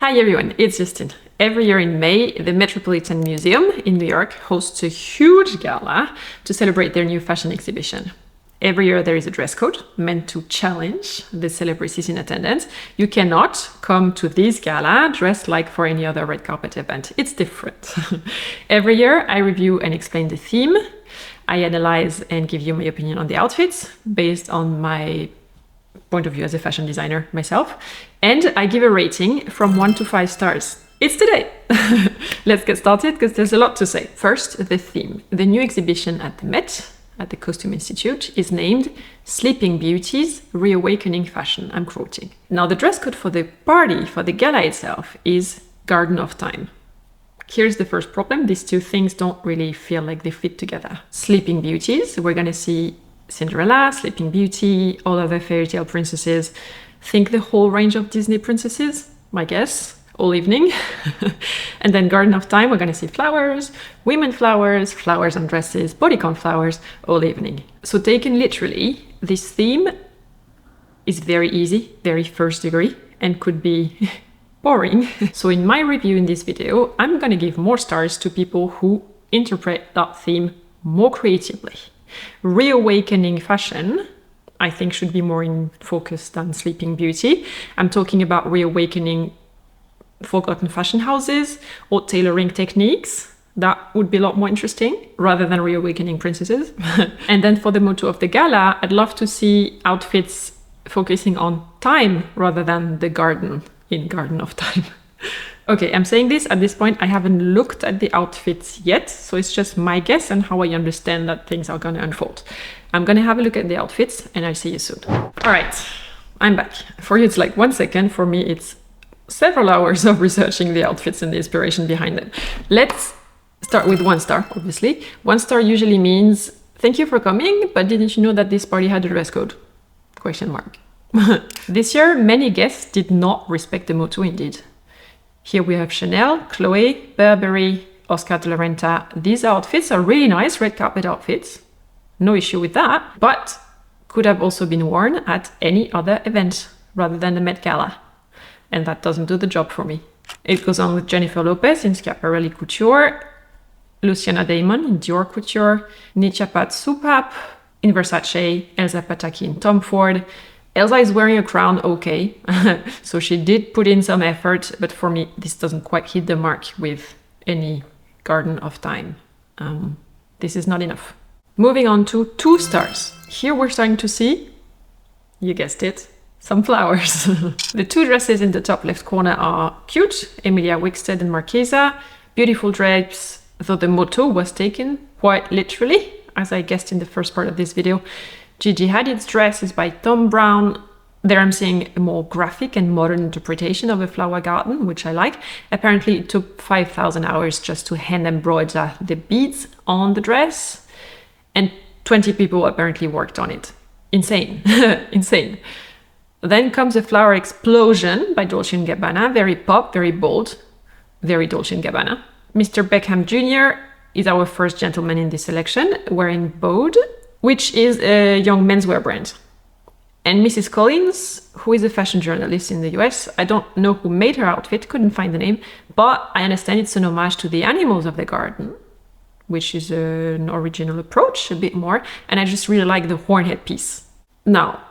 Hi everyone, it's Justine. Every year in May, the Metropolitan Museum in New York hosts a huge gala to celebrate their new fashion exhibition. Every year there is a dress code meant to challenge the celebrities in attendance. You cannot come to this gala dressed like for any other red carpet event. It's different. Every year I review and explain the theme. I analyze and give you my opinion on the outfits based on my point of view as a fashion designer myself, and I give a rating from 1 to 5 stars. It's today! Let's get started because there's a lot to say. First, the theme. The new exhibition at the MET, at the Costume Institute, is named Sleeping Beauties, Reawakening Fashion. I'm quoting. Now, the dress code for the party, for the gala itself, is Garden of Time. Here's the first problem. These two things don't really feel like they fit together. Sleeping Beauties, we're going to see Cinderella, Sleeping Beauty, all other fairy tale princesses. Think the whole range of Disney princesses, my guess, all evening. And then Garden of Time, we're going to see flowers, women flowers, flowers on dresses, bodycon flowers, all evening. So taken literally, this theme is very easy, very first degree, and could be boring. So in my review in this video, I'm going to give more stars to people who interpret that theme more creatively. Reawakening fashion, I think, should be more in focus than Sleeping Beauty. I'm talking about reawakening forgotten fashion houses or tailoring techniques. That would be a lot more interesting rather than reawakening princesses. And then for the motto of the gala, I'd love to see outfits focusing on time rather than the garden in Garden of Time. Okay, I'm saying this at this point, I haven't looked at the outfits yet, so it's just my guess and how I understand that things are going to unfold. I'm going to have a look at the outfits and I'll see you soon. All right, I'm back. For you, it's like 1 second. For me, it's several hours of researching the outfits and the inspiration behind them. Let's start with 1 star, obviously. 1 star usually means, thank you for coming, but didn't you know that this party had a dress code? Question mark. This year, many guests did not respect the motto indeed. Here we have Chanel, Chloe, Burberry, Oscar de la Renta. These outfits are really nice red carpet outfits. No issue with that, but could have also been worn at any other event rather than the Met Gala. And that doesn't do the job for me. It goes on with Jennifer Lopez in Schiaparelli Couture, Luciana Damon in Dior Couture, Nichapat Supap in Versace, Elsa Pataki in Tom Ford. Elsa is wearing a crown, okay, so she did put in some effort, but for me, this doesn't quite hit the mark with any Garden of Time. This is not enough. Moving on to 2 stars. Here we're starting to see, you guessed it, some flowers. The 2 dresses in the top left corner are cute, Emilia Wickstead and Marchesa, beautiful drapes, though the motto was taken quite literally, as I guessed in the first part of this video. Gigi Hadid's dress is by Thom Browne. There I'm seeing a more graphic and modern interpretation of a flower garden, which I like. Apparently it took 5,000 hours just to hand embroider the beads on the dress, and 20 people apparently worked on it. Insane, insane. Then comes a flower explosion by Dolce & Gabbana, very pop, very bold, very Dolce & Gabbana. Mr. Beckham Jr. is our first gentleman in this selection, wearing Bode, which is a young menswear brand. And Mrs. Collins, who is a fashion journalist in the US, I don't know who made her outfit, couldn't find the name, but I understand it's an homage to the animals of the garden, which is an original approach, a bit more, and I just really like the horn headpiece. Now,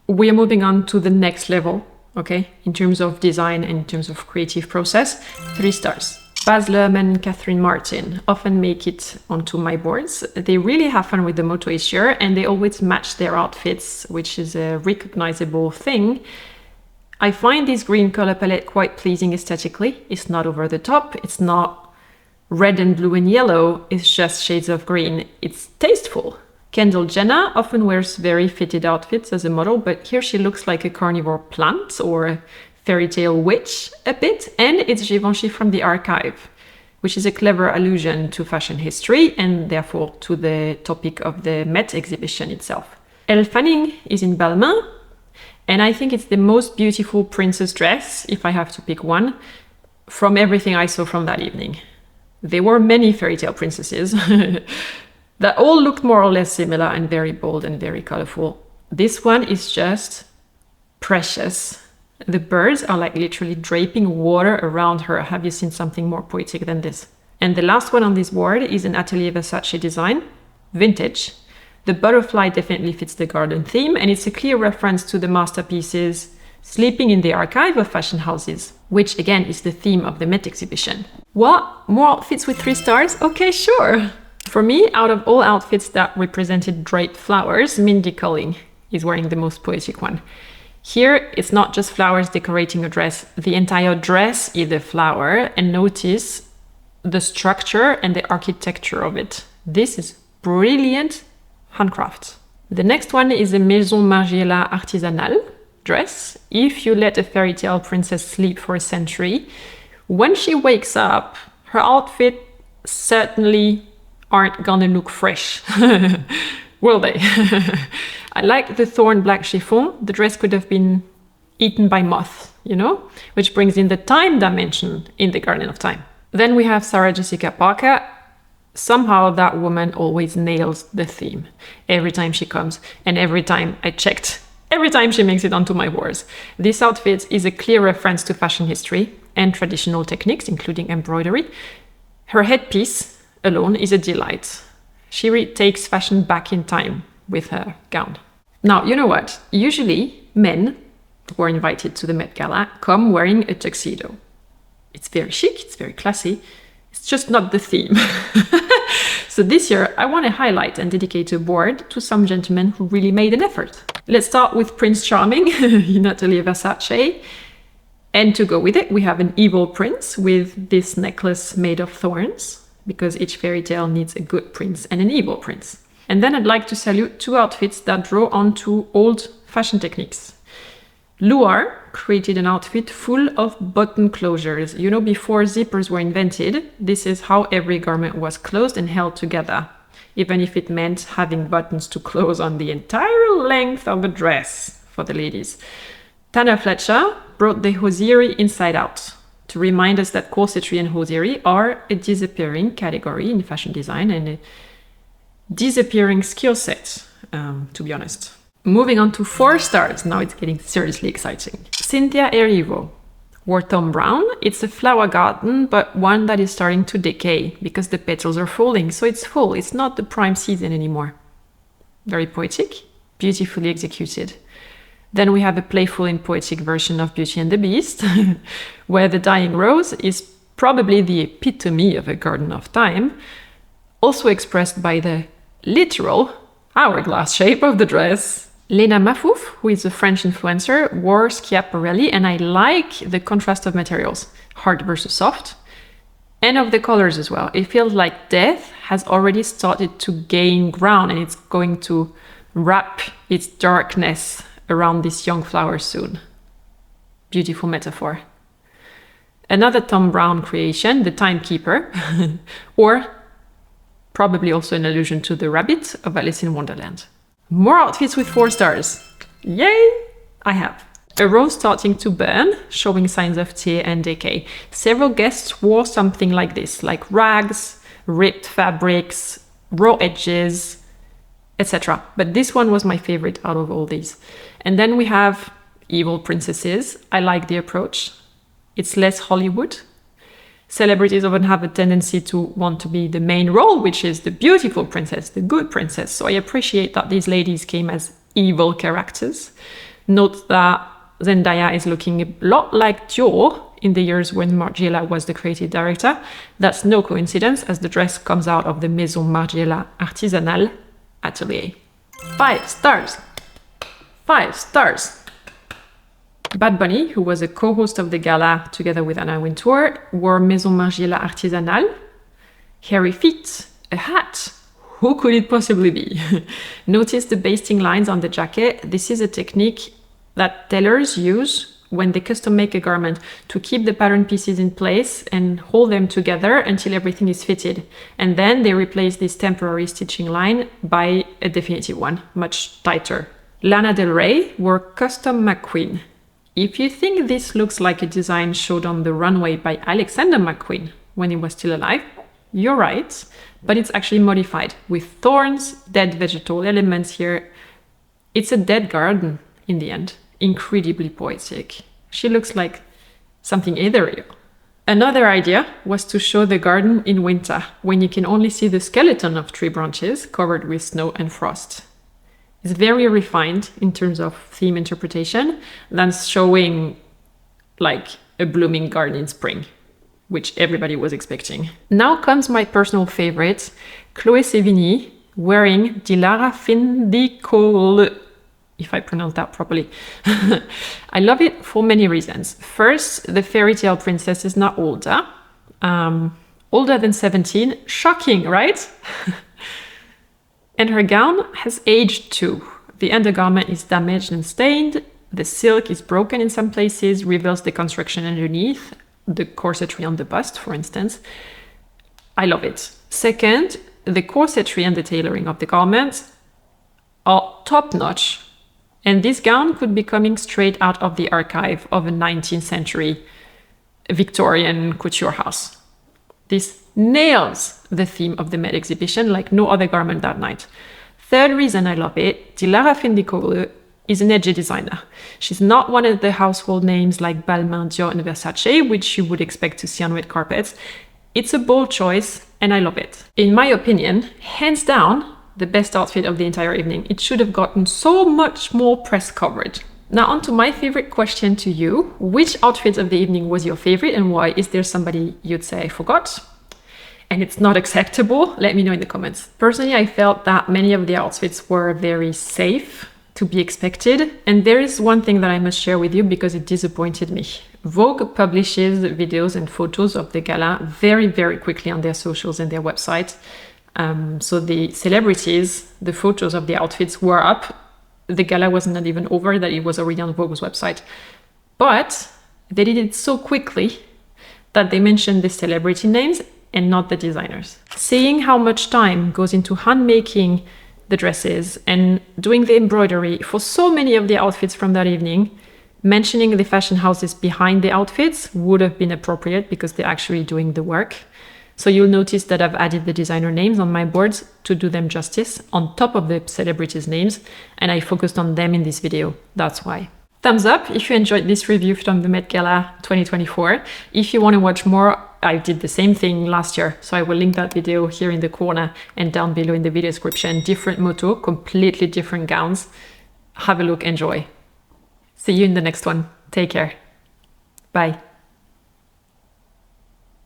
we are moving on to the next level, okay, in terms of design and in terms of creative process. 3 stars. Baz Luhrmann and Catherine Martin often make it onto my boards. They really have fun with the motto each year and they always match their outfits, which is a recognizable thing. I find this green color palette quite pleasing aesthetically. It's not over the top, it's not red and blue and yellow, it's just shades of green. It's tasteful. Kendall Jenner often wears very fitted outfits as a model, but here she looks like a carnivore plant or a fairy tale witch a bit, and it's Givenchy from the archive, which is a clever allusion to fashion history and therefore to the topic of the Met exhibition itself. Elle Fanning is in Balmain, and I think it's the most beautiful princess dress, if I have to pick one, from everything I saw from that evening. There were many fairy tale princesses that all looked more or less similar and very bold and very colorful. This one is just precious. The birds are like literally draping water around her. Have you seen something more poetic than this? And the last one on this board is an Atelier Versace design, vintage. The butterfly definitely fits the garden theme, and it's a clear reference to the masterpieces sleeping in the archive of fashion houses, which again is the theme of the MET exhibition. What? More outfits with 3 stars? Okay, sure. For me, out of all outfits that represented draped flowers, Mindy Kaling is wearing the most poetic one. Here, it's not just flowers decorating a dress. The entire dress is a flower, and notice the structure and the architecture of it. This is brilliant handcraft. The next one is a Maison Margiela artisanale dress. If you let a fairy tale princess sleep for a century, when she wakes up, her outfit certainly aren't gonna look fresh. Will they? I like the thorn black chiffon. The dress could have been eaten by moths, you know, which brings in the time dimension in the Garden of Time. Then we have Sarah Jessica Parker. Somehow that woman always nails the theme every time she comes, and every time I checked, every time she makes it onto my boards. This outfit is a clear reference to fashion history and traditional techniques, including embroidery. Her headpiece alone is a delight. She takes fashion back in time with her gown. Now, you know what? Usually men who are invited to the Met Gala come wearing a tuxedo. It's very chic, it's very classy. It's just not the theme. So this year, I want to highlight and dedicate a board to some gentlemen who really made an effort. Let's start with Prince Charming in Atelier Versace. And to go with it, we have an evil prince with this necklace made of thorns, because each fairy tale needs a good prince and an evil prince. And then I'd like to salute 2 outfits that draw onto old fashion techniques. Luar created an outfit full of button closures. You know, before zippers were invented, this is how every garment was closed and held together, even if it meant having buttons to close on the entire length of a dress for the ladies. Tana Fletcher brought the hosiery inside out to remind us that corsetry and hosiery are a disappearing category in fashion design and a disappearing skill set, to be honest. Moving on to 4 stars, now it's getting seriously exciting. Cynthia Erivo wore Tom Brown. It's a flower garden, but one that is starting to decay because the petals are falling, so it's full. It's not the prime season anymore. Very poetic, beautifully executed. Then we have a playful and poetic version of Beauty and the Beast, where the dying rose is probably the epitome of a Garden of Time, also expressed by the literal hourglass shape of the dress. Lena Mafouf, who is a French influencer, wore Schiaparelli, and I like the contrast of materials, hard versus soft, and of the colors as well. It feels like death has already started to gain ground, and it's going to wrap its darkness around this young flower soon. Beautiful metaphor. Another Tom Brown creation, the Timekeeper, or probably also an allusion to the rabbit of Alice in Wonderland. More outfits with 4 stars. Yay! I have. A rose starting to burn, showing signs of tear and decay. Several guests wore something like this, like rags, ripped fabrics, raw edges, etc. But this one was my favorite out of all these. And then we have evil princesses. I like the approach. It's less Hollywood. Celebrities often have a tendency to want to be the main role, which is the beautiful princess, the good princess. So I appreciate that these ladies came as evil characters. Note that Zendaya is looking a lot like Dior in the years when Margiela was the creative director. That's no coincidence, as the dress comes out of the Maison Margiela Artisanale Atelier. 5 stars. 5 stars. Bad Bunny, who was a co-host of the gala together with Anna Wintour, wore Maison Margiela Artisanale. Hairy feet, a hat. Who could it possibly be? Notice the basting lines on the jacket. This is a technique that tailors use when they custom make a garment to keep the pattern pieces in place and hold them together until everything is fitted. And then they replace this temporary stitching line by a definitive one, much tighter. Lana Del Rey wore Custom McQueen. If you think this looks like a design showed on the runway by Alexander McQueen when he was still alive, you're right, but it's actually modified with thorns, dead vegetal elements here. It's a dead garden in the end. Incredibly poetic. She looks like something ethereal. Another idea was to show the garden in winter, when you can only see the skeleton of tree branches covered with snow and frost. It's very refined in terms of theme interpretation than showing like a blooming garden in spring, which everybody was expecting. Now comes my personal favorite, Chloé Sevigny wearing Dilara Findicole, if I pronounce that properly. I love it for many reasons. First, the fairy tale princess is not older. Older than 17. Shocking, right? And her gown has aged too. The undergarment is damaged and stained. The silk is broken in some places, reveals the construction underneath, the corsetry on the bust, for instance. I love it. Second, the corsetry and the tailoring of the garments are top-notch. And this gown could be coming straight out of the archive of a 19th century Victorian couture house. This nails the theme of the MET exhibition like no other garment that night. Third reason I love it, Dilara Findicole is an edgy designer. She's not one of the household names like Balmain, Dior and Versace, which you would expect to see on red carpets. It's a bold choice and I love it. In my opinion, hands down, the best outfit of the entire evening. It should have gotten so much more press coverage. Now on to my favorite question to you. Which outfit of the evening was your favorite and why? Is there somebody you'd say I forgot? And it's not acceptable? Let me know in the comments. Personally, I felt that many of the outfits were very safe, to be expected. And there is one thing that I must share with you because it disappointed me. Vogue publishes videos and photos of the gala very, very quickly on their socials and their website. So the celebrities, the photos of the outfits were up. The gala was not even over, that it was already on Vogue's website. But they did it so quickly that they mentioned the celebrity names and not the designers. Seeing how much time goes into hand making the dresses and doing the embroidery for so many of the outfits from that evening, mentioning the fashion houses behind the outfits would have been appropriate because they're actually doing the work. So you'll notice that I've added the designer names on my boards to do them justice on top of the celebrities' names, and I focused on them in this video. That's why. Thumbs up if you enjoyed this review from the MET Gala 2024. If you want to watch more, I did the same thing last year, so I will link that video here in the corner and down below in the video description. Different motto, completely different gowns. Have a look, enjoy. See you in the next one. Take care. Bye.